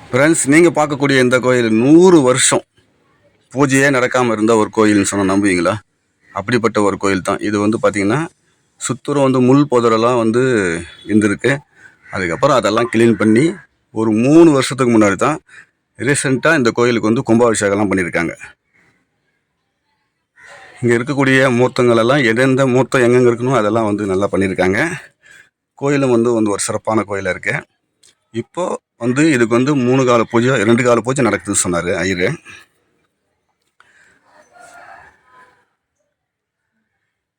Friends, நீங்கள் பார்க்கக்கூடிய இந்த கோயில் 100 வருஷம் பூஜையே நடக்காமல் இருந்த ஒரு கோயில்னு சொன்னால் நம்புவீங்களா? அப்படிப்பட்ட ஒரு கோயில் தான் இது. பார்த்திங்கன்னா சுத்தூரம் முள் புதரெல்லாம் இருந்திருக்கு. அதுக்கப்புறம் அதெல்லாம் க்ளீன் பண்ணி ஒரு 3 வருஷத்துக்கு முன்னாடி தான் ரீசெண்டாக இந்த கோயிலுக்கு கும்பாபிஷேகம்லாம் பண்ணியிருக்காங்க. இங்கே இருக்கக்கூடிய மூர்த்தங்களெல்லாம் எந்தெந்த மூர்த்தம் எங்கெங்கே இருக்கணும் அதெல்லாம் நல்லா பண்ணியிருக்காங்க. கோயிலும் ஒரு சிறப்பான கோயிலாக இருக்குது. இப்போது இதுக்கு 3 கால பூஜை 2 கால பூஜை நடக்குதுன்னு சொன்னார் ஐயர்.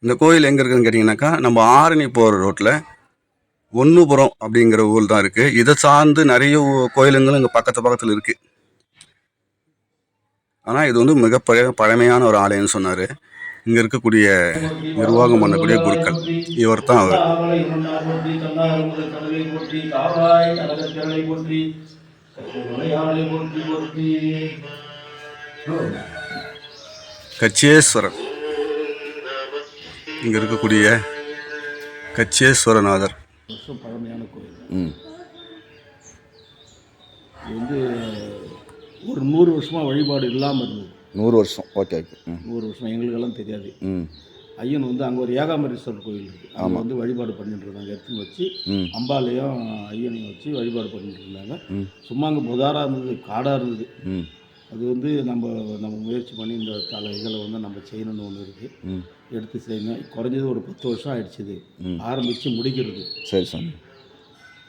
இந்த கோயில் எங்கே இருக்குதுன்னு கேட்டிங்கனாக்கா, நம்ம ஆரணி போகிற ரோட்டில் ஒன்றுபுரம் அப்படிங்கிற ஊர் தான் இருக்குது. இதை சார்ந்து நிறைய கோயிலுங்களும் இங்கே பக்கத்தில் இருக்குது. ஆனால் இது மிக பழமையான ஒரு ஆலயம்னு சொன்னார். இங்கே இருக்கக்கூடிய நிர்வாகம் பண்ணக்கூடிய குருக்கள் இவர் தான் அவர். கச்சேஸ்வரர் இங்கே இருக்கக்கூடிய கச்சேஸ்வரநாதர் பழமையான கோயில். இது ஒரு 100 வருஷமாக வழிபாடு இல்லாமல் இருந்தது. 100 வருஷம். Okay okay. 100 வருஷம் எங்களுக்கெல்லாம் தெரியாது. ஐயன் அங்கே ஒரு ஏகாம்பரேஸ்வரர் கோயில் இருக்குது. அங்கே வழிபாடு பண்ணிட்டு இருந்தாங்க. எடுத்துன்னு வச்சு அம்பாலையும் ஐயனையும் வச்சு வழிபாடு பண்ணிட்டு இருந்தாங்க. சும்மா அங்கே புதாராக இருந்தது, காடாக இருந்தது. அது நம்ம முயற்சி பண்ணி இந்த இதில் நம்ம செய்யணும்னு ஒன்று இருக்குது. எடுத்து செய்யணும். குறைஞ்சது ஒரு 10 வருஷம் ஆயிடுச்சு இது ஆரம்பித்து முடிக்கிறது. சரி சார்.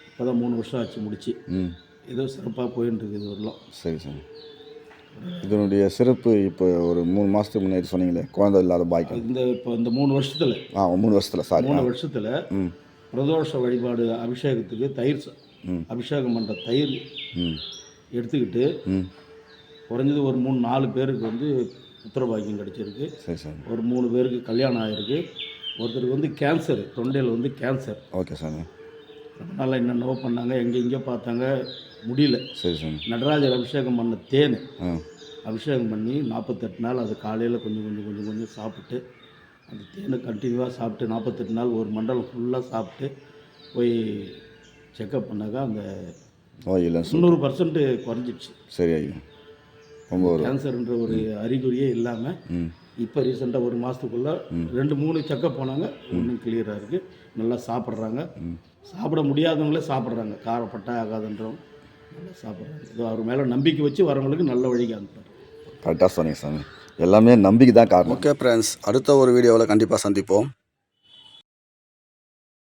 இப்போ தான் 3 வருஷம் ஆச்சு முடிச்சு. ஏதோ சிறப்பாக போயின்னு இருக்குது இது வரலாம். சரி சார். இதனுடைய சிறப்பு இப்போ ஒரு 3 மாதத்துக்கு முன்னாடி சொன்னீங்களே, குழந்தை இல்லாத பாய்க்கு இந்த 3 வருஷத்தில் 3 வருஷத்தில் 3 வருஷத்தில் பிரதோஷ வழிபாடு அபிஷேகத்துக்கு தயிர் அபிஷேகம் பண்ணுற தயிர் எடுத்துக்கிட்டு குறைஞ்சது ஒரு 3-4 பேருக்கு புத்திரபாக்கியம் கிடச்சிருக்கு. சரி சார். ஒரு 3 பேருக்கு கல்யாணம் ஆகிருக்கு. ஒருத்தருக்கு கேன்சர், தொண்டையில் கேன்சர். Okay sir. அதனால் என்னென்னவோ பண்ணாங்க, எங்கெங்கேயோ பார்த்தாங்க, முடியல. சரி சார். நடராஜர் அபிஷேகம் பண்ண தேன் அபிஷேகம் பண்ணி 48 நாள் அது காலையில் கொஞ்சம் சாப்பிட்டு அந்த தேனை கண்டினியூவாக சாப்பிட்டு 48 நாள் ஒரு மண்டலம் ஃபுல்லாக சாப்பிட்டு போய் செக்கப் பண்ணாக்கா அந்த 90% குறைஞ்சிடுச்சு. சரி ஐயா. ரொம்ப கேன்சர்ன்ற ஒரு அறிகுறியே இல்லாமல் இப்போ ரீசெண்டாக ஒரு மாதத்துக்குள்ளே 2-3 செக்கப் போனாங்க. ஒன்றும் கிளியராக இருக்குது. நல்லா சாப்பிட்றாங்க. சாப்பிட முடியாதவங்களே சாப்பிட்றாங்க. காரப்பட்டா ஆகாதுன்றவங்க நல்லா சாப்பிட்றாங்க. இது அவர் மேலே நம்பிக்கை வச்சு வரவங்களுக்கு நல்ல வழிக்கு அனுப்புறாரு. கரெக்டாக சொன்னீங்க சாமி. எல்லாமே நம்பிக்கை தான் காரணம். ஓகே ஃப்ரெண்ட்ஸ், அடுத்த ஒரு வீடியோவில் கண்டிப்பாக சந்திப்போம்.